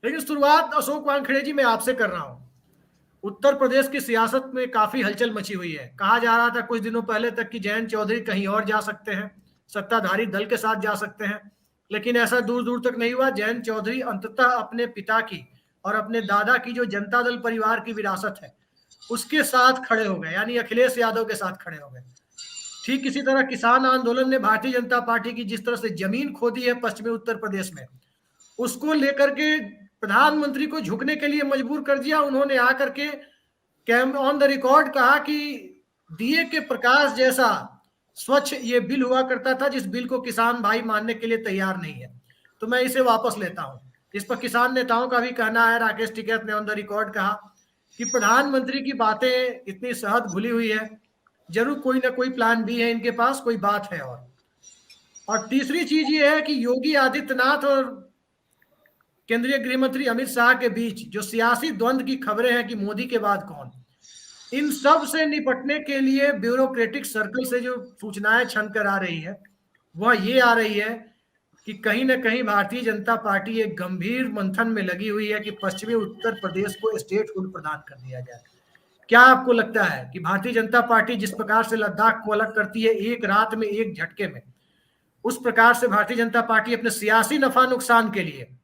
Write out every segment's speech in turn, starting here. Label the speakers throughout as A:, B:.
A: लेकिन शुरुआत अशोक वानखेड़े जी मैं आपसे कर रहा हूं। उत्तर प्रदेश की सियासत में काफी हलचल मची हुई है। कहा जा रहा था कुछ दिनों पहले तक कि जयंत चौधरी कहीं और जा सकते हैं, सत्ताधारी दल के साथ जा सकते हैं, लेकिन ऐसा दूर दूर तक नहीं हुआ। जयंत चौधरी अंततः अपने पिता की और अपने दादा की जो जनता दल परिवार की विरासत है उसके साथ खड़े हो गए, यानी अखिलेश यादव के साथ खड़े हो गए। ठीक इसी तरह किसान आंदोलन ने भारतीय जनता पार्टी की जिस तरह से जमीन खोदी है पश्चिमी उत्तर प्रदेश में, उसको लेकर के प्रधानमंत्री को झुकने के लिए मजबूर कर दिया। उन्होंने आकर के कैम ऑन द रिकॉर्ड कहा कि दिए के प्रकाश जैसा स्वच्छ ये बिल हुआ करता था, जिस बिल को किसान भाई मानने के लिए तैयार नहीं है, तो मैं इसे वापस लेता हूं। इस पर किसान नेताओं का भी कहना है, राकेश टिकैत ने ऑन द रिकॉर्ड कहा कि प्रधानमंत्री की बातें इतनी सहज भुली हुई है, जरूर कोई ना कोई प्लान भी है इनके पास, कोई बात है। और तीसरी चीज ये है कि योगी आदित्यनाथ और केंद्रीय गृह मंत्री अमित शाह के बीच जो सियासी द्वंद्व की खबरें हैं कि मोदी के बाद कौन, इन सब से निपटने के लिए ब्यूरोक्रेटिक सर्कल से जो सूचनाएं छन कर आ रही है वह ये आ रही है कि कहीं ना कहीं भारतीय जनता पार्टी एक गंभीर मंथन में लगी हुई है कि पश्चिमी उत्तर प्रदेश को स्टेटहुड प्रदान कर दिया जाए। क्या आपको लगता है कि भारतीय जनता पार्टी जिस प्रकार से लद्दाख को अलग करती है एक रात में, एक झटके में, उस प्रकार से भारतीय जनता पार्टी अपने सियासी नफा नुकसान के लिए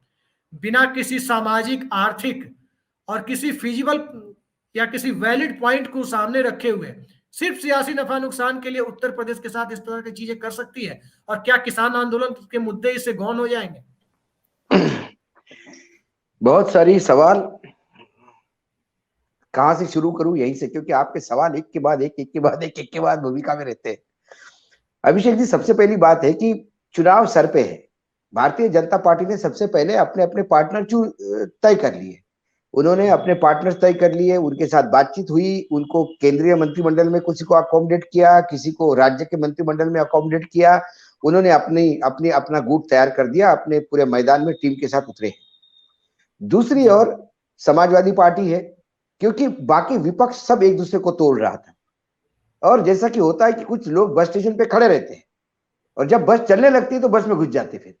A: बिना किसी सामाजिक, आर्थिक और किसी फिजिबल या किसी वैलिड पॉइंट को सामने रखे हुए सिर्फ सियासी नफा नुकसान के लिए उत्तर प्रदेश के साथ इस तरह की चीजें कर सकती है? और क्या किसान आंदोलन के मुद्दे इससे गौन हो जाएंगे?
B: बहुत सारी सवाल, कहां से शुरू करूं यहीं से, क्योंकि आपके सवाल एक के बाद एक, एक के बाद एक के बाद भूमिका में रहते हैं। अभिषेक जी, सबसे पहली बात है कि चुनाव सर पे है। भारतीय जनता पार्टी ने सबसे पहले अपने अपने पार्टनर तय कर लिए। उन्होंने अपने पार्टनर तय कर लिए, उनके साथ बातचीत हुई, उनको केंद्रीय मंत्रिमंडल में किसी को अकोमोडेट किया, किसी को राज्य के मंत्रिमंडल में अकोमोडेट किया। उन्होंने अपनी अपनी अपना गुट तैयार कर दिया, अपने पूरे मैदान में टीम के साथ उतरे। दूसरी ओर समाजवादी पार्टी है, क्योंकि बाकी विपक्ष सब एक दूसरे को तोड़ रहा था। और जैसा कि होता है कि कुछ लोग बस स्टेशन पे खड़े रहते हैं और जब बस चलने लगती है तो बस में घुस जाते, फिर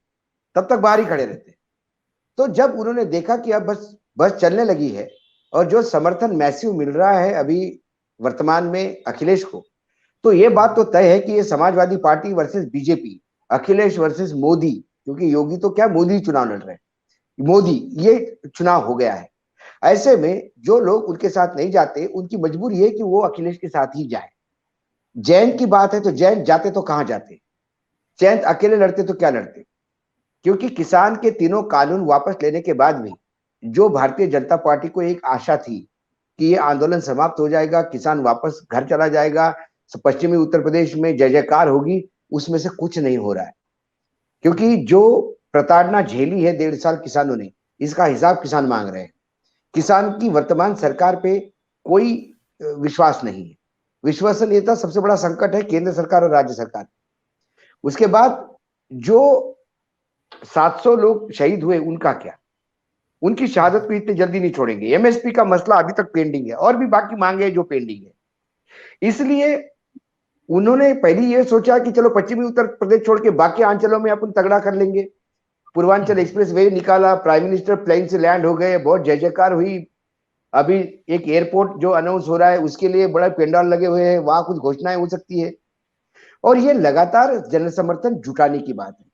B: तब तक बाहर ही खड़े रहते। तो जब उन्होंने देखा कि अब बस चलने लगी है और जो समर्थन मैसिव मिल रहा है अभी वर्तमान में अखिलेश को, तो ये बात तो तय है कि ये Samajwadi party versus BJP, Akhilesh versus Modi, क्योंकि योगी तो क्या, मोदी चुनाव लड़ रहे हैं, मोदी, ये चुनाव हो गया है। ऐसे में जो लोग उनके साथ नहीं जाते उनकी मजबूरी है कि वो अखिलेश के साथ ही जाए। जयंत की बात है तो जयंत जाते तो कहां जाते, जयंत अकेले लड़ते तो क्या लड़ते, क्योंकि किसान के तीनों कानून वापस लेने के बाद भी जो भारतीय जनता पार्टी को एक आशा थी कि ये आंदोलन समाप्त हो जाएगा, किसान वापस घर चला जाएगा, पश्चिमी उत्तर प्रदेश में जय जयकार होगी, उसमें से कुछ नहीं हो रहा है। क्योंकि जो प्रताड़ना झेली है 1.5 साल किसानों ने, इसका हिसाब किसान मांग रहे हैं। किसान की वर्तमान सरकार पे कोई विश्वास नहीं है। विश्वसनीयता सबसे बड़ा संकट है केंद्र सरकार और राज्य सरकार। उसके बाद जो 700 लोग शहीद हुए उनका क्या, उनकी शहादत को इतनी जल्दी नहीं छोड़ेंगे। एमएसपी का मसला अभी तक पेंडिंग है और भी बाकी मांगे जो पेंडिंग है। इसलिए उन्होंने पहले ये सोचा कि चलो पश्चिमी उत्तर प्रदेश छोड़ के बाकी अंचलों में अपन तगड़ा कर लेंगे। पूर्वांचल एक्सप्रेस वे निकाला, प्राइम मिनिस्टर प्लेन से लैंड हो गए, बहुत जय जयकार हुई। अभी एक एयरपोर्ट जो अनाउंस हो रहा है उसके लिए बड़ा पेंडाल लगे हुए हैं, वहां कुछ घोषणाएं हो सकती है। और ये लगातार जन समर्थन जुटाने की बात है,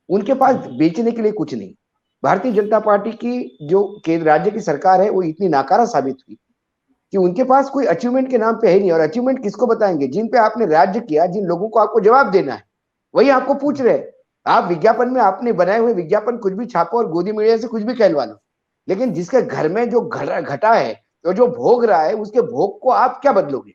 B: उनके पास बेचने के लिए कुछ नहीं। भारतीय जनता पार्टी की जो केंद्र राज्य की सरकार है वो इतनी नाकारा साबित हुई कि उनके पास कोई अचीवमेंट के नाम पे है नहीं। और अचीवमेंट किसको बताएंगे, जिन पे आपने राज्य किया, जिन लोगों को आपको जवाब देना है, वही आपको पूछ रहे हैं। आप विज्ञापन में आपने बनाए हुए विज्ञापन कुछ भी छापो और गोदी मीडिया से कुछ भी कहलवा लो, लेकिन जिसके घर में जो घटा है तो जो भोग रहा है उसके भोग को आप क्या बदलोगे।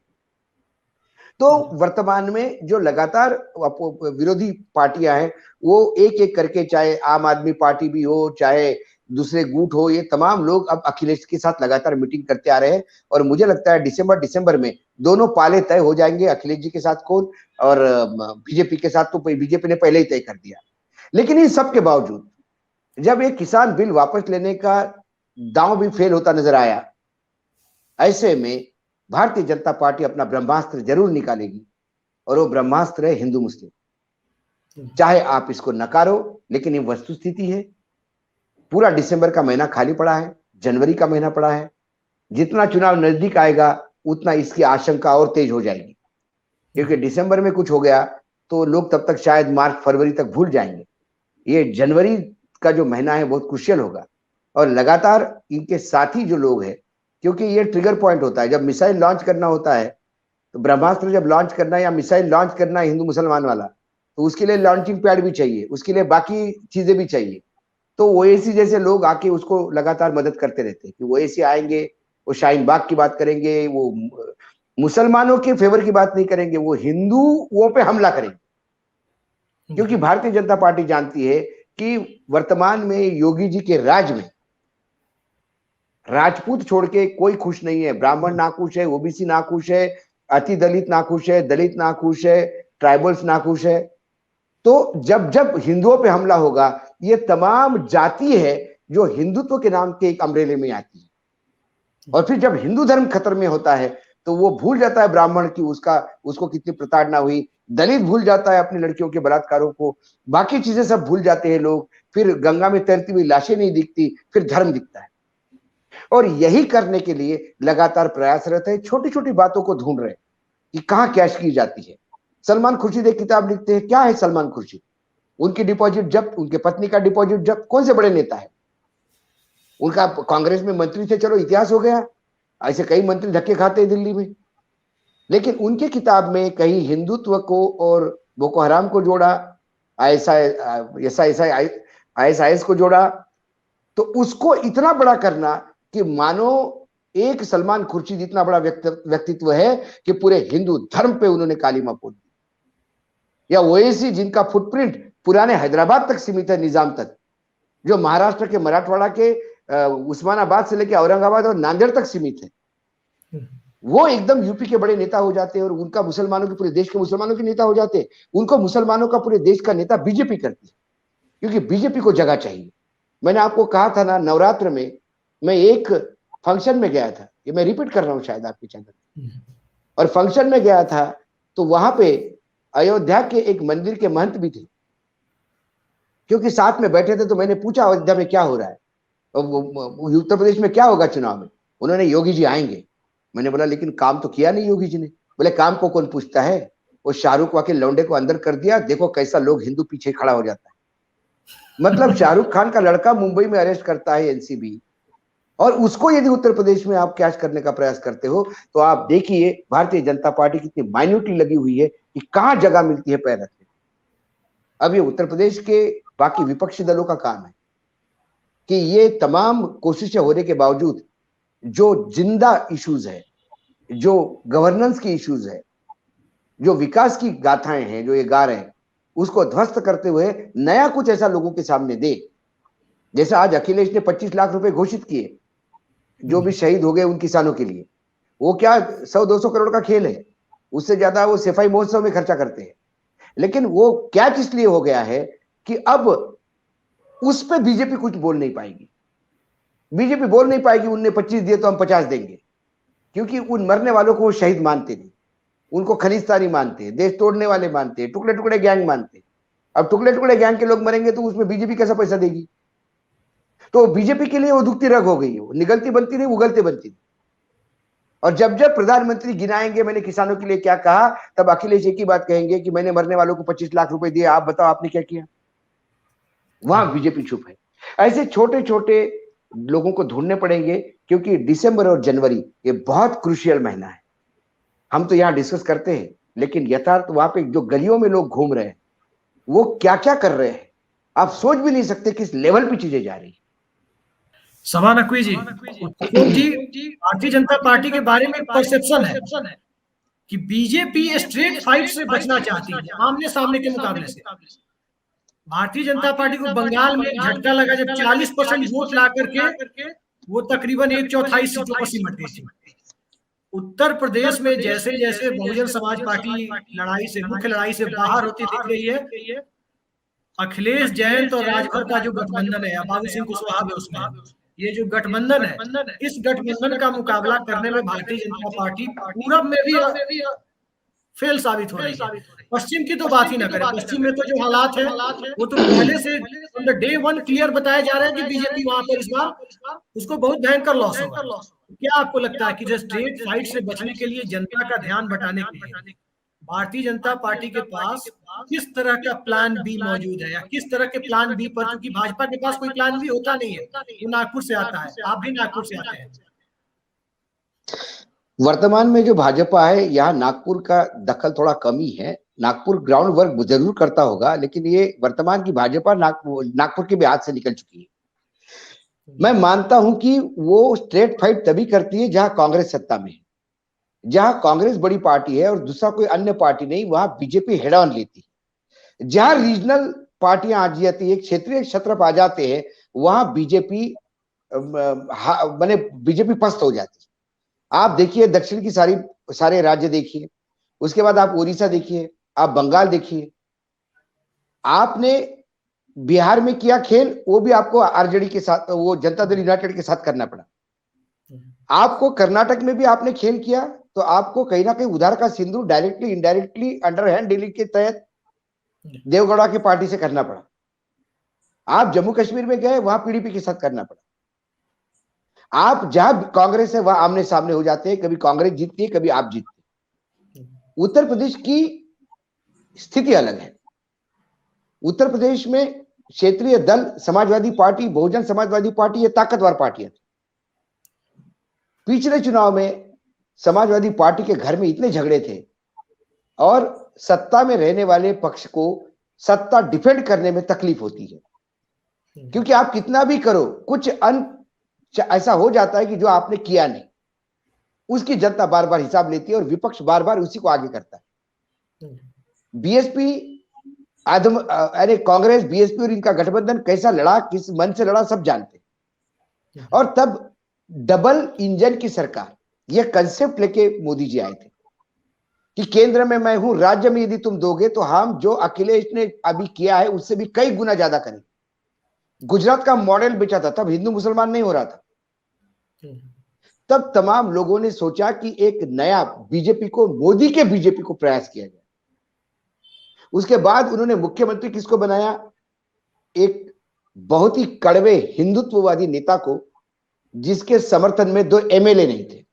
B: तो वर्तमान में जो लगातार विरोधी पार्टियां हैं वो एक एक करके, चाहे आम आदमी पार्टी भी हो, चाहे दूसरे गुट हो, ये तमाम लोग अब अखिलेश के साथ लगातार मीटिंग करते आ रहे हैं। और मुझे लगता है दिसंबर में दोनों पाले तय हो जाएंगे, अखिलेश जी के साथ कौन और बीजेपी के साथ। तो बीजेपी ने पहले ही तय कर दिया। लेकिन इन सब के बावजूद जब एक किसान बिल वापस लेने का दांव भी फेल होता नजर आया, ऐसे में भारतीय जनता पार्टी अपना ब्रह्मास्त्र जरूर निकालेगी, और वो ब्रह्मास्त्र है हिंदू मुस्लिम। चाहे आप इसको नकारो, लेकिन ये वस्तुस्थिति है। पूरा दिसंबर का महीना खाली पड़ा है, जनवरी का महीना पड़ा है। जितना चुनाव नजदीक आएगा उतना इसकी आशंका और तेज हो जाएगी, क्योंकि दिसंबर में कुछ हो गया तो लोग तब तक शायद मार्च फरवरी तक भूल जाएंगे। ये जनवरी का जो महीना है बहुत क्रुशियल होगा, और लगातार इनके साथी जो लोग हैं, क्योंकि ये ट्रिगर पॉइंट होता है जब मिसाइल लॉन्च करना होता है, तो ब्रह्मास्त्र जब लॉन्च करना है या मिसाइल लॉन्च करना है हिंदू मुसलमान वाला, तो उसके लिए लॉन्चिंग पैड भी चाहिए, उसके लिए बाकी चीजें भी चाहिए। तो ओएसी जैसे लोग आके उसको लगातार मदद करते रहते हैं कि ओएसी आएंगे, वो शाहीन बाग की बात करेंगे, वो मुसलमानों के फेवर की बात नहीं करेंगे, वो हिंदुओं पे हमला करेंगे। क्योंकि भारतीय जनता पार्टी जानती है कि वर्तमान में योगी जी के राज में राजपूत छोड़ के कोई खुश नहीं है। ब्राह्मण नाखुश है, ओबीसी नाखुश है, अति दलित नाखुश है, दलित नाखुश है, ट्राइबल्स नाखुश है। तो जब जब हिंदुओं पे हमला होगा, ये तमाम जाति है जो हिंदुत्व के नाम के एक अम्ब्रेले में आती है, और फिर जब हिंदू धर्म खतरे में होता है तो वो भूल जाता है ब्राह्मण की उसको कितनी प्रताड़ना हुई, दलित भूल जाता है अपनी लड़कियों के बलात्कारों को, बाकी चीजें सब भूल जाते हैं लोग। फिर गंगा में तैरती हुई लाशें नहीं दिखती, फिर धर्म दिखता है। और यही करने के लिए लगातार प्रयासरत है, छोटी छोटी बातों को ढूंढ रहे हैं कि कहाँ कैश की जाती है। सलमान खुर्शीद एक किताब लिखते हैं, क्या है सलमान खुर्शीद, उनकी डिपॉजिट जब्त, उनके पत्नी का डिपॉजिट जब्त। कौन से बड़े नेता है, उनका कांग्रेस में मंत्री थे, चलो इतिहास हो गया, ऐसे कई मंत्री धक्के खाते हैं दिल्ली में, लेकिन उनके किताब में कहीं हिंदुत्व को और बोको हराम को जोड़ा, आईएसआईएस को जोड़ा। तो उसको इतना बड़ा करना कि मानो एक सलमान खुर्शीद इतना बड़ा व्यक्तित्व है कि पूरे हिंदू धर्म पे उन्होंने कालीमा पोत दी। या ओएसी जिनका फुटप्रिंट पुराने हैदराबाद तक सीमित है, निजाम तक, जो महाराष्ट्र के मराठवाड़ा के उस्मानाबाद से लेकर औरंगाबाद और नांदेड़ तक सीमित है, वो एकदम यूपी के बड़े नेता हो जाते हैं, और उनका मुसलमानों के, पूरे देश के मुसलमानों के नेता हो जाते हैं। उनको मुसलमानों का पूरे देश का नेता बीजेपी करती है, क्योंकि बीजेपी को जगह चाहिए। मैंने आपको कहा था ना, नवरात्र में मैं एक फंक्शन में गया था, ये मैं रिपीट कर रहा हूं शायद आपके चैनल, और फंक्शन में गया था तो वहां पे अयोध्या के एक मंदिर के महंत भी थे, क्योंकि साथ में बैठे थे। तो मैंने पूछा अयोध्या में क्या हो रहा है, उत्तर प्रदेश में क्या होगा चुनाव में। उन्होंने योगी जी आएंगे। मैंने बोला लेकिन काम तो किया नहीं योगी जी ने। बोले काम को कौन पूछता है, वो शाहरुख वाके लौंडे को अंदर कर दिया, देखो कैसा लोग हिंदू पीछे खड़ा हो जाता है। मतलब शाहरुख खान का लड़का मुंबई में अरेस्ट करता है एनसीबी, और उसको यदि उत्तर प्रदेश में आप कैच करने का प्रयास करते हो, तो आप देखिए भारतीय जनता पार्टी कितनी माइन्यूटली लगी हुई है कि कहां जगह मिलती है पैर रखने। अब ये उत्तर प्रदेश के बाकी विपक्षी दलों का काम है कि ये तमाम कोशिशें होने के बावजूद जो जिंदा इश्यूज है, जो गवर्नेंस की इश्यूज है, जो विकास की गाथाएं हैं जो ये गा रहे हैं, उसको ध्वस्त करते हुए नया कुछ ऐसा लोगों के सामने दे। जैसा आज अखिलेश ने 25 लाख रुपए घोषित किए जो भी शहीद हो गए उन किसानों के लिए। वो क्या 100-200 करोड़ का खेल है, उससे ज्यादा वो सफाई महोत्सव में खर्चा करते हैं। लेकिन वो कैच इसलिए हो गया है कि अब उस पर बीजेपी कुछ बोल नहीं पाएगी। बीजेपी बोल नहीं पाएगी उनने 25 दिए तो हम 50 देंगे, क्योंकि उन मरने वालों को वो शहीद मानते नहीं, उनको खलिस्तानी मानते हैं, देश तोड़ने वाले मानते हैं, टुकड़े टुकड़े गैंग मानते हैं। अब टुकड़े टुकड़े गैंग के लोग मरेंगे तो उसमें बीजेपी कैसा पैसा देगी। तो बीजेपी के लिए वो दुखती रग हो गई है, वो निगलती बनती नहीं, उगलते बनती नहीं। और जब जब प्रधानमंत्री गिनाएंगे मैंने किसानों के लिए क्या कहा, तब अखिलेश एक ही बात कहेंगे कि मैंने मरने वालों को 25 लाख रुपए दिए, आप बताओ आपने क्या किया। वहां बीजेपी चुप है। ऐसे छोटे छोटे लोगों को ढूंढने पड़ेंगे, क्योंकि दिसंबर और जनवरी ये बहुत क्रूशियल महीना है। हम तो यहाँ डिस्कस करते हैं, लेकिन यथार्थ वहां पे जो गलियों में लोग घूम रहे हैं वो क्या क्या कर रहे हैं, आप सोच भी नहीं सकते किस लेवल पे चीजें जा रही है।
A: सभा नकवी जी, भारतीय जनता पार्टी के बारे में परसेप्शन है कि बीजेपी स्ट्रेट फाइट से बचना चाहती है, आमने सामने के मुकाबले से। भारतीय जनता पार्टी को बंगाल में झटका लगा जब 40% वोट ला करके वो तकरीबन 1/4 सीटों पर सिमट गई थी। उत्तर प्रदेश में जैसे जैसे बहुजन समाज पार्टी मुख्य लड़ाई से बाहर होती दिख रही है, अखिलेश जयंत और राजभर का जो गठबंधन है, बाबू सिंह कुशवाहा भी उसमें, ये जो गठबंधन है, इस गठबंधन का मुकाबला करने में भारतीय जनता पार्टी पूरब में भी फेल साबित हो रही है। पश्चिम की तो बात ही ना करें, पश्चिम में तो जो हालात है वो तो पहले से on the day one clear बताया जा रहा है कि बीजेपी वहां पर इस बार उसको बहुत भयंकर लॉस होगा। क्या आपको लगता है कि जो स्ट्रेट फाइट से बचने के लिए, जनता का ध्यान बटाने के लिए भारतीय जनता पार्टी के पास किस तरह का प्लान बी मौजूद है, या किस तरह के प्लान बी पर, क्योंकि भाजपा के पास कोई प्लान बी होता नहीं है, वो नागपुर से आता है, आप भी नागपुर से आते हैं।
B: वर्तमान में जो भाजपा है, यहाँ नागपुर का दखल थोड़ा कम ही है। नागपुर ग्राउंड वर्क जरूर करता होगा, लेकिन ये वर्तमान की भाजपा नागपुर के भी हाथ से निकल चुकी है। मैं मानता हूं कि वो स्ट्रेट फाइट तभी करती है जहां कांग्रेस सत्ता में है। जहां कांग्रेस बड़ी पार्टी है और दूसरा कोई अन्य पार्टी नहीं, वहां बीजेपी हेड ऑन लेती है। जहां रीजनल पार्टियां आ जाती है, क्षेत्रीय क्षेत्र आ जाते हैं, वहां बीजेपी माने बीजेपी पस्त हो जाती है। आप देखिए दक्षिण की सारे राज्य देखिए, उसके बाद आप उड़ीसा देखिए, आप बंगाल देखिए, आपने बिहार में किया खेल, वो भी आपको आरजेडी के साथ, वो जनता दल यूनाइटेड के साथ करना पड़ा। आपको कर्नाटक में भी आपने खेल किया, तो आपको कहीं ना कहीं उधार का Sindhu directly indirectly under hand dealing के तहत देवगौड़ा की पार्टी से करना पड़ा। आप जम्मू कश्मीर में गए, वहां पीडीपी के साथ करना पड़ा। आप जहां कांग्रेस है वहां आमने सामने हो जाते हैं, कभी कांग्रेस जीतती है, कभी आप जीतते हैं। उत्तर प्रदेश की स्थिति अलग है। उत्तर प्रदेश में क्षेत्रीय दल समाजवादी पार्टी, बहुजन समाजवादी पार्टी, ये ताकतवर पार्टियां थी। पिछले चुनाव में समाजवादी पार्टी के घर में इतने झगड़े थे और सत्ता में रहने वाले पक्ष को सत्ता डिफेंड करने में तकलीफ होती है, क्योंकि आप कितना भी करो, कुछ ऐसा हो जाता है कि जो आपने किया नहीं, उसकी जनता बार बार हिसाब लेती है और विपक्ष बार बार उसी को आगे करता है। बीएसपी अरे कांग्रेस, बीएसपी और इनका गठबंधन कैसा लड़ा, किस मन से लड़ा, सब जानते हैं। और तब डबल इंजन की सरकार, यह कंसेप्ट लेके मोदी जी आए थे कि केंद्र में मैं हूं, राज्य में यदि तुम दोगे तो हम जो अखिलेश ने अभी किया है उससे भी कई गुना ज्यादा करेंगे। गुजरात का मॉडल बेचा था, तब हिंदू मुसलमान नहीं हो रहा था। तब तमाम लोगों ने सोचा कि एक नया बीजेपी को, मोदी के बीजेपी को प्रयास किया जाए। उसके बाद उन्होंने मुख्यमंत्री किसको बनाया? एक बहुत ही कड़वे हिंदुत्ववादी नेता को, जिसके समर्थन में 2 एमएलए नहीं थे,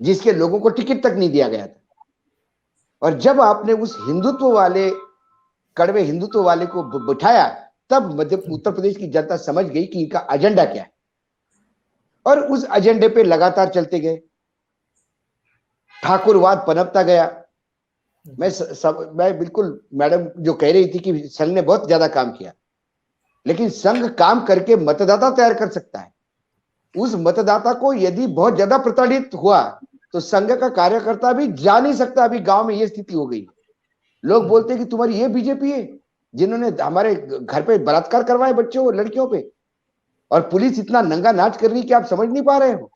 B: जिसके लोगों को टिकट तक नहीं दिया गया था। और जब आपने उस हिंदुत्व वाले, कड़वे हिंदुत्व वाले को बिठाया, तब उत्तर प्रदेश की जनता समझ गई कि इनका एजेंडा क्या है, और उस एजेंडे पे लगातार चलते गए। ठाकुरवाद पनपता गया। मैं बिल्कुल, मैडम जो कह रही थी कि संघ ने बहुत ज्यादा काम किया, लेकिन संघ काम करके मतदाता तैयार कर सकता है। उस मतदाता को यदि बहुत ज्यादा प्रताड़ित हुआ तो संघ का कार्यकर्ता भी जा नहीं सकता। अभी गांव में ये स्थिति हो गई। लोग बोलते हैं कि तुम्हारी ये बीजेपी है जिन्होंने हमारे घर पे बलात्कार करवाए बच्चों और लड़कियों पे, और पुलिस इतना नंगा नाच कर रही है कि आप समझ नहीं पा रहे हो।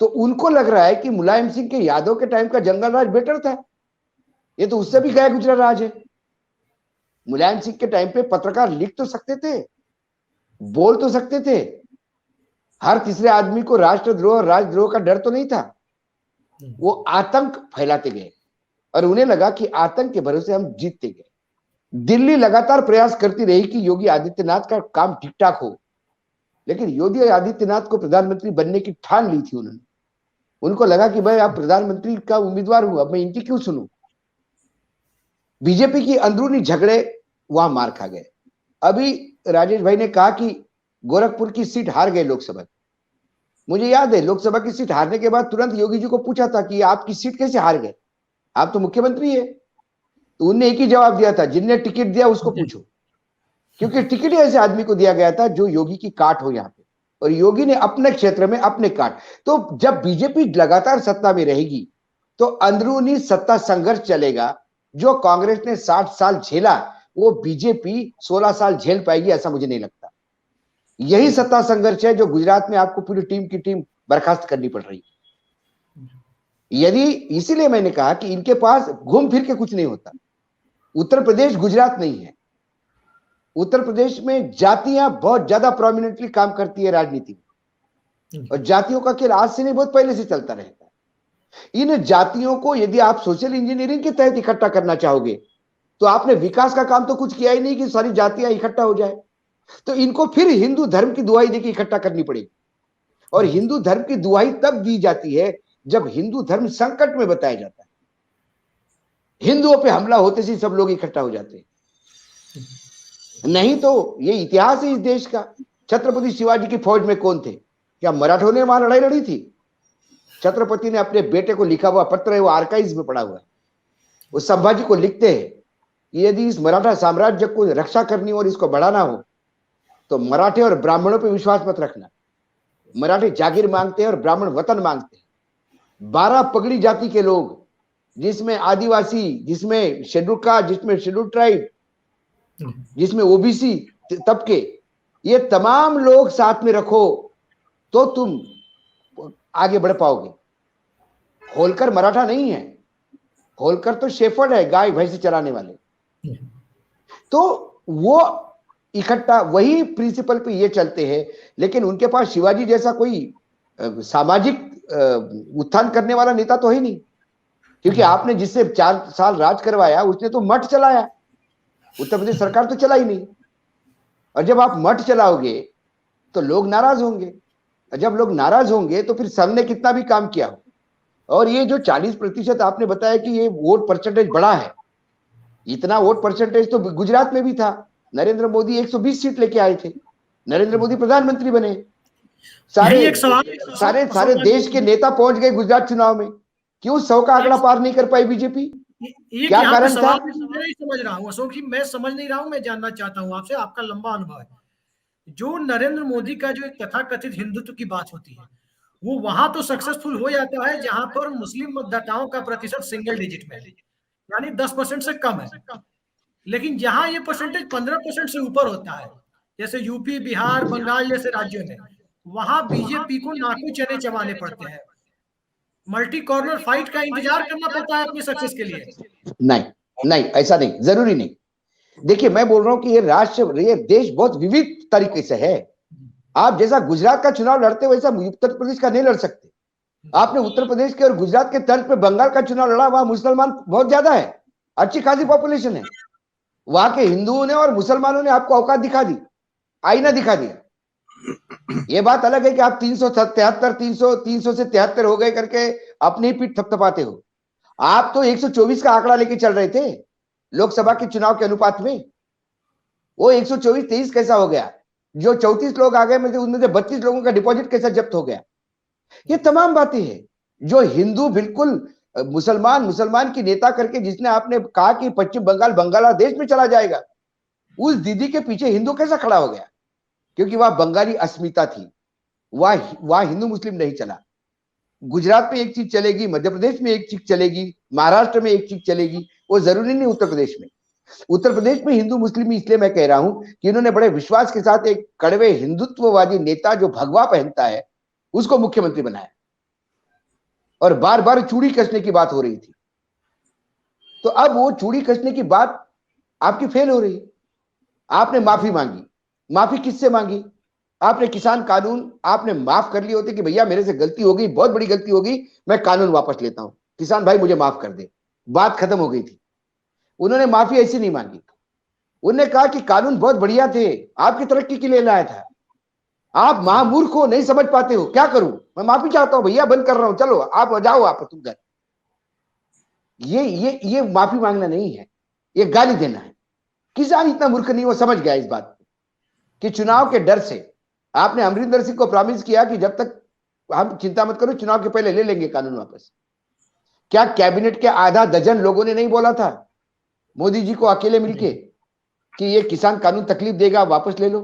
B: तो उनको लग रहा है कि मुलायम सिंह के यादव के टाइम का जंगल राज बेटर था। ये तो उससे भी गया गुजरा राज है। मुलायम सिंह के टाइम पे पत्रकार लिख तो सकते थे, बोल तो सकते थे, हर तीसरे आदमी को राष्ट्रद्रोह और राजद्रोह का डर तो नहीं था। वो आतंक फैलाते गए और उन्हें लगा कि आतंक के भरोसे हम जीतते गए। दिल्ली लगातार प्रयास करती रही कि योगी आदित्यनाथ का काम ठीक ठाक हो, लेकिन योगी आदित्यनाथ को प्रधानमंत्री बनने की ठान ली थी उन्होंने। उनको लगा कि भाई आप प्रधानमंत्री का उम्मीदवार हूं, अब मैं इनकी क्यों सुनूं। बीजेपी की अंदरूनी झगड़े वहां मार खा गए। अभी राजेश भाई ने कहा कि गोरखपुर की सीट हार गए लोकसभा। मुझे याद है लोकसभा की सीट हारने के बाद तुरंत योगी जी को पूछा था कि आपकी सीट कैसे हार गए, आप तो मुख्यमंत्री है। तो उनने एक ही जवाब दिया था, जिनने टिकट दिया उसको पूछो, क्योंकि टिकट ऐसे आदमी को दिया गया था जो योगी की काट हो यहाँ पे, और योगी ने अपने क्षेत्र में अपने काट। तो जब बीजेपी लगातार सत्ता में रहेगी तो अंदरूनी सत्ता संघर्ष चलेगा। जो कांग्रेस ने 60 साल झेला वो बीजेपी 16 साल झेल पाएगी, ऐसा मुझे नहीं लगता। यही सत्ता संघर्ष है जो गुजरात में आपको पूरी टीम की टीम बर्खास्त करनी पड़ रही है। यदि, इसीलिए मैंने कहा कि इनके पास घूम फिर के कुछ नहीं होता। उत्तर प्रदेश गुजरात नहीं है। उत्तर प्रदेश में जातियां बहुत ज्यादा प्रोमिनेंटली काम करती है राजनीति में, और जातियों का खेल आज से नहीं, बहुत पहले से चलता रहता है। इन जातियों को यदि आप सोशल इंजीनियरिंग के तहत इकट्ठा करना चाहोगे तो आपने विकास का काम तो कुछ किया ही नहीं कि सारी जातियां इकट्ठा हो जाए। तो इनको फिर हिंदू धर्म की दुहाई देकर इकट्ठा करनी पड़ेगी, और हिंदू धर्म की दुहाई तब दी जाती है जब हिंदू धर्म संकट में बताया जाता है। हिंदुओं पे हमला होते से सब लोग इकट्ठा हो जाते हैं, नहीं तो ये इतिहास है इस देश का। छत्रपति शिवाजी की फौज में कौन थे? क्या मराठों ने वहां लड़ाई लड़ी थी? छत्रपति ने अपने बेटे को लिखा हुआ पत्र है, वो आर्काइव्स में पड़ा हुआ है। वो संभाजी को लिखते हैं, यदि इस मराठा साम्राज्य को रक्षा करनी और इसको बढ़ाना हो तो मराठे और ब्राह्मणों पर विश्वास मत रखना। मराठे जागीर मांगते हैं और ब्राह्मण वतन मांगते हैं। 12 पगड़ी जाति के लोग, जिसमें आदिवासी, जिसमें शेड्यूल कास्ट, जिसमें शेड्यूल ट्राइब, जिसमें ओबीसी तबके, ये तमाम लोग साथ में रखो तो तुम आगे बढ़ पाओगे। होलकर मराठा नहीं है, होलकर तो शेफर्ड है, गाय भैंस चराने वाले। तो वो इकट्ठा वही प्रिंसिपल पे ये चलते हैं, लेकिन उनके पास शिवाजी जैसा कोई सामाजिक उत्थान करने वाला नेता तो है नहीं, क्योंकि आपने जिससे 4 साल राज करवाया उसने तो मठ चलाया, उत्तर प्रदेश सरकार तो चला ही नहीं। और जब आप मठ चलाओगे तो लोग नाराज होंगे, और जब लोग नाराज होंगे तो फिर संघ ने कितना भी काम किया हो। और ये जो 40% आपने बताया कि ये वोट परसेंटेज बड़ा है, इतना वोट परसेंटेज तो गुजरात में भी था। नरेंद्र मोदी 120 सीट लेके आए थे, नरेंद्र मोदी प्रधानमंत्री बने। सारे देश के नेता पहुंच गए गुजरात चुनाव में, क्यों 100 का आंकड़ा पार नहीं कर पाई बीजेपी? क्या कारण था?
A: मैं नहीं समझ रहा हूँ अशोक जी, मैं समझ नहीं रहा हूँ, मैं जानना चाहता हूँ आपसे, आपका लंबा अनुभव है। जो नरेंद्र मोदी का जो एक तथाकथित हिंदुत्व की बात होती है, वो वहां तो सक्सेसफुल हो जाता है जहां पर मुस्लिम मतदाताओं का प्रतिशत सिंगल डिजिट में है, यानी 10% से कम है। लेकिन जहां ये परसेंटेज 15% से ऊपर होता है, जैसे यूपी, बिहार, बंगाल जैसे राज्यों में, वहां बीजेपी को नाकू चने चबाने पड़ते हैं, मल्टी कॉर्नर फाइट का इंतजार करना पड़ता है अपनी सक्सेस के लिए।
B: नहीं, ऐसा नहीं, जरूरी नहीं। देखिए, मैं बोल रहा हूं कि ये देश बहुत विविध तरीके से है। आप जैसा गुजरात का चुनाव लड़ते वैसा उत्तर प्रदेश का नहीं लड़ सकते। आपने उत्तर प्रदेश के और गुजरात के तर्ज पे बंगाल का चुनाव लड़ा, वहां मुसलमान बहुत ज्यादा है, अच्छी खासी पॉपुलेशन है। वहां के हिंदुओं ने और मुसलमानों ने आपको औकात दिखा दी, आईना दिखा दिया। ये बात अलग है कि आप 300 से 73 हो गए करके अपनी ही पीठ थपथपाते हो। आप तो 124 का आंकड़ा लेके चल रहे थे लोकसभा के चुनाव के अनुपात में। वो 124 23 कैसा हो गया? जो 34 लोग आ गए में उनमें से 32 लोगों का डिपॉजिट कैसा जब्त हो गया? ये तमाम बातें हैं जो हिंदू बिल्कुल मुसलमान की नेता करके, जिसने आपने कहा कि पश्चिम बंगाल बांग्लादेश में चला जाएगा, उस दीदी के पीछे हिंदू कैसा खड़ा हो गया? क्योंकि वह बंगाली अस्मिता थी, वह हिंदू मुस्लिम नहीं चला। गुजरात में एक चीज चलेगी, मध्य प्रदेश में एक चीज चलेगी, महाराष्ट्र में एक चीज चलेगी, वो जरूरी नहीं उत्तर प्रदेश में। उत्तर प्रदेश में हिंदू मुस्लिम इसलिए मैं कह रहा हूं कि इन्होंने बड़े विश्वास के साथ एक कड़वे हिंदुत्ववादी नेता जो भगवा पहनता है उसको मुख्यमंत्री बनाया, और बार बार चूड़ी कसने की बात हो रही थी। तो अब वो चूड़ी कसने की बात आपकी फेल हो रही। आपने माफी मांगी, माफी किससे मांगी? आपने किसान कानून आपने माफ कर लिए होते कि भैया मेरे से गलती हो गई, बहुत बड़ी गलती हो गई, मैं कानून वापस लेता हूं, किसान भाई मुझे माफ कर दे, बात खत्म हो गई थी। उन्होंने माफी ऐसी नहीं मांगी, उन्होंने कहा कि कानून बहुत बढ़िया थे, आपकी तरक्की के लिए लाया था, आप महामूर्ख हो, नहीं समझ पाते हो, क्या करूं, मैं माफी चाहता हूं भैया, बंद कर रहा हूं, चलो आप जाओ, आप तुम घर। ये माफी मांगना नहीं है, ये गाली देना है। किसान इतना मूर्ख नहीं, वो समझ गया इस बात कि चुनाव के डर से आपने अमरिंदर सिंह को प्रॉमिस किया कि जब तक हम चिंता मत करो, चुनाव के पहले ले लेंगे कानून वापस। क्या कैबिनेट के आधा दर्जन लोगों ने नहीं बोला था मोदी जी को अकेले मिलके कि ये किसान कानून तकलीफ देगा, वापस ले लो?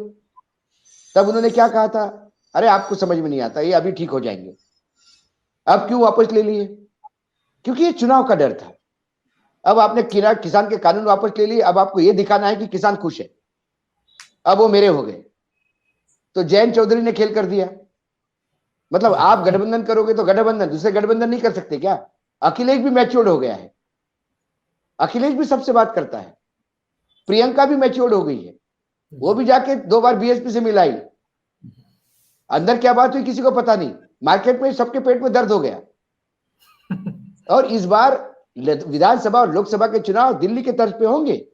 B: तब उन्होंने क्या कहा था? अरे आपको समझ में नहीं आता, ये अभी ठीक हो जाएंगे। अब क्यों वापस ले लिए? क्योंकि ये चुनाव का डर था। अब आपने किसान के कानून वापस ले लिए, अब आपको ये दिखाना है कि किसान खुश है, अब वो मेरे हो गए। तो जयंत चौधरी ने खेल कर दिया। मतलब आप गठबंधन करोगे तो गठबंधन, दूसरे गठबंधन नहीं कर सकते क्या? अखिलेश भी मैच्योर्ड हो गया है, अखिलेश भी सबसे बात करता है, प्रियंका भी मैच्योर्ड हो गई है, वो भी जाके 2 बार बीएसपी से मिलाई। अंदर क्या बात हुई किसी को पता नहीं, मार्केट में सबके पेट में दर्द हो गया। और इस बार विधानसभा और लोकसभा के चुनाव दिल्ली के तर्ज पे होंगे।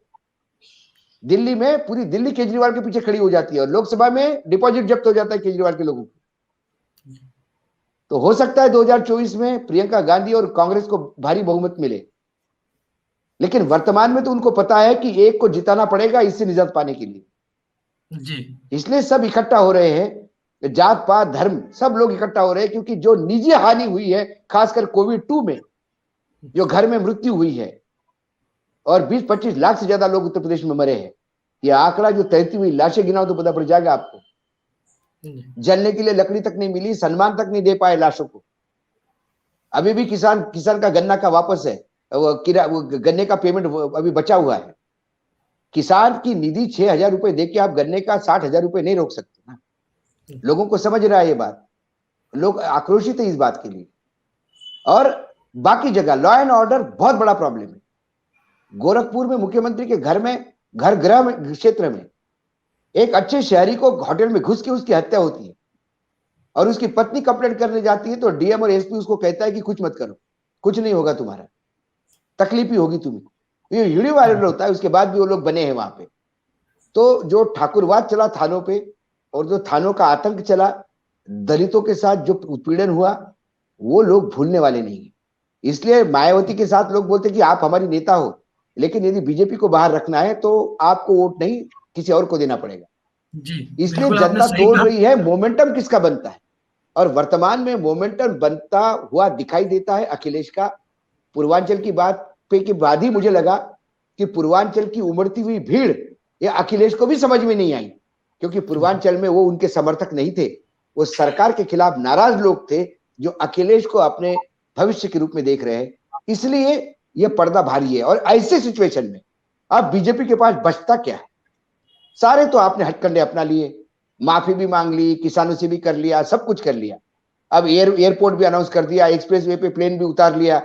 B: दिल्ली में पूरी दिल्ली केजरीवाल के पीछे खड़ी हो जाती है और लोकसभा में डिपॉजिट जब्त हो जाता है केजरीवाल के लोगों को। तो हो सकता है 2024 में प्रियंका गांधी और कांग्रेस को भारी बहुमत मिले, लेकिन वर्तमान में तो उनको पता है कि एक को जिताना पड़ेगा इससे निजात पाने के लिए
A: जी।
B: इसलिए सब इकट्ठा हो रहे हैं, जात पात धर्म सब लोग इकट्ठा हो रहे हैं, क्योंकि जो निजी हानि हुई है खासकर कोविड-2 में जो घर में मृत्यु हुई है और 20-25 लाख से ज्यादा लोग उत्तर प्रदेश में मरे हैं, यह आंकड़ा जो तैरती हुई लाशें गिनाओ तो पता पड़ जाएगा आपको। जलने के लिए लकड़ी तक नहीं मिली, सम्मान तक नहीं दे पाए लाशों को। अभी भी किसान का गन्ना का वापस है, वो गन्ने का पेमेंट अभी बचा हुआ है। किसान की निधि 6,000 रुपए देके आप गन्ने का 60,000 रुपए नहीं रोक सकते ना। लोगों को समझ रहा है ये बात, लोग आक्रोशित है इस बात के लिए। और बाकी जगह लॉ एंड ऑर्डर बहुत बड़ा प्रॉब्लम है। गोरखपुर में मुख्यमंत्री के घर में, घर गृह क्षेत्र में एक अच्छे शहरी को होटल में घुस के उसकी हत्या होती है और उसकी पत्नी कंप्लेंट करने जाती है तो डीएम और एसपी उसको कहता है कि कुछ मत करो, कुछ नहीं होगा तुम्हारा, तकलीफ ही होगी तुम्हें। ये वीडियो वायरल होता है, उसके बाद भी वो लोग बने हैं वहां पे। तो जो ठाकुरवाद चला थानों पे और जो थानों का आतंक चला, दलितों के साथ जो उत्पीड़न हुआ, वो लोग भूलने वाले नहीं है। इसलिए मायावती के साथ लोग बोलते कि आप हमारी नेता हो, लेकिन यदि बीजेपी को बाहर रखना है तो आपको वोट नहीं किसी और को देना पड़ेगा।
A: जी,
B: इसलिए जनता तोड़ रही है, मोमेंटम किसका बनता है। और वर्तमान में मोमेंटम बनता हुआ दिखाई देता है अखिलेश का। पूर्वांचल की बात पे के बाद ही मुझे लगा कि पूर्वांचल की उमड़ती हुई भीड़ ये अखिलेश को भी समझ में नहीं आई, क्योंकि पूर्वांचल में वो उनके समर्थक नहीं थे, वो सरकार के खिलाफ नाराज लोग थे जो अखिलेश को अपने भविष्य के रूप में देख रहे हैं। इसलिए ये पर्दा भारी है। और ऐसे सिचुएशन में अब बीजेपी के पास बचता क्या है? सारे तो आपने हथकंडे अपना लिए, माफी भी मांग ली, किसानों से भी कर लिया, सब कुछ कर लिया। अब एयरपोर्ट भी अनाउंस कर दिया, एक्सप्रेस वे पे प्लेन भी उतार लिया।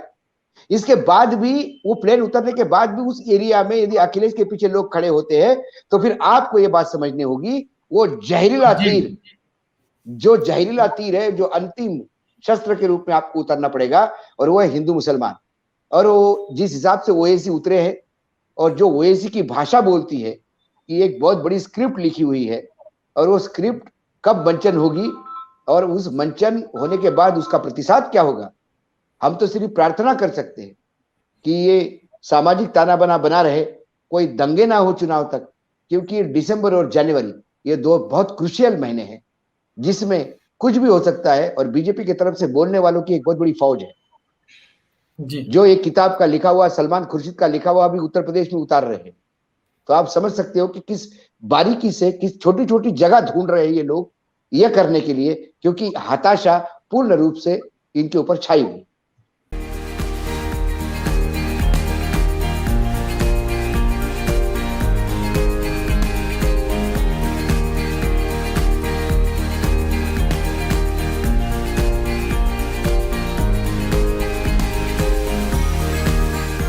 B: इसके बाद भी, वो प्लेन उतरने के बाद भी उस एरिया में यदि अखिलेश के पीछे लोग खड़े होते हैं तो फिर आपको ये बात समझनी होगी, वो जहरीला तीर, जो जहरीला तीर है, जो अंतिम शस्त्र के रूप में आपको उतरना पड़ेगा, और वो है हिंदू मुसलमान। और वो जिस हिसाब से ओवैसी उतरे हैं और जो ओवैसी की भाषा बोलती है कि एक बहुत बड़ी स्क्रिप्ट लिखी हुई है, और वो स्क्रिप्ट कब मंचन होगी और उस मंचन होने के बाद उसका प्रतिसाद क्या होगा, हम तो सिर्फ प्रार्थना कर सकते हैं कि ये सामाजिक ताना बना बना रहे, कोई दंगे ना हो चुनाव तक, क्योंकि दिसंबर और जनवरी ये दो बहुत क्रुशियल महीने हैं जिसमें कुछ भी हो सकता है। और बीजेपी की तरफ से बोलने वालों की एक बहुत बड़ी फौज है जी। जो एक किताब का लिखा हुआ, सलमान खुर्शीद का लिखा हुआ अभी उत्तर प्रदेश में उतार रहे हैं। तो आप समझ सकते हो कि किस बारीकी से, किस छोटी छोटी जगह ढूंढ रहे हैं ये लोग ये करने के लिए, क्योंकि हताशा पूर्ण रूप से इनके ऊपर छाई हुई।